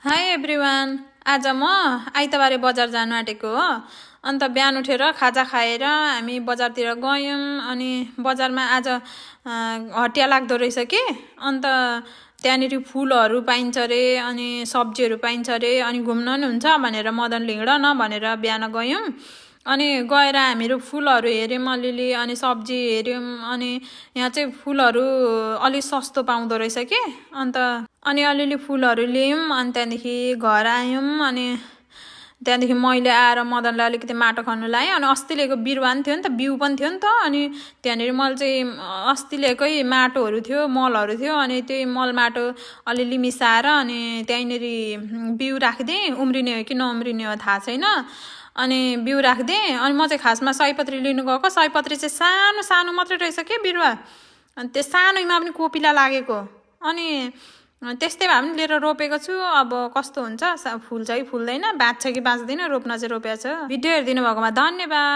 High everyone. आज म आइतबारे बजार जानु आँटेको हो। अन्त बिहान उठेर खाजा खाएर हामी बजारतिर गयौँ। अनि बजारमा आज हटिया लाग्दो रहेछ कि। अन्त त्यहाँनिर फुलहरू पाइन्छ अरे, अनि सब्जीहरू पाइन्छ अरे, अनि घुम्न नि हुन्छ भनेर मदनले हिँड न भनेर बिहान गयौँ। अनि गएर हामीहरू फुलहरू हेऱ्यौँ अलिअलि, अनि सब्जी हेऱ्यौँ। अनि यहाँ चाहिँ फुलहरू अलिक सस्तो पाउँदो रहेछ कि। अनि अलिअलि फुलहरू ल्यायौँ। अनि त्यहाँदेखि घर आयौँ। अनि त्यहाँदेखि मैले आएर मदनलाई अलिकति माटो खन्नु लाएँ। अनि अस्ति ल्याएको बिरुवा पनि थियो नि त, बिउ पनि थियो नि त। अनि त्यहाँनिर मैले चाहिँ अस्ति ल्याएकै माटोहरू थियो, मलहरू थियो। अनि त्यही मल माटो अलिअलि मिसाएर अनि त्यहीँनिर बिउ राखिदिएँ। उम्रिने हो कि नउम्रिने हो थाहा छैन। अनि बिउ राखिदिएँ। अनि म चाहिँ खासमा सयपत्री लिनु गएको। सयपत्री चाहिँ सानो सानो मात्रै रहेछ कि बिरुवा। अनि त्यो सानैमा पनि कोपिला लागेको। अनि त्यस्तै भए पनि लिएर रोपेको छु। अब कस्तो हुन्छ, फुल्छ कि फुल्दैन, बाँच्छ कि बाँच्दैन, रोप्न चाहिँ रोपेको छ। भिडियो हेरिदिनु भएकोमा धन्यवाद।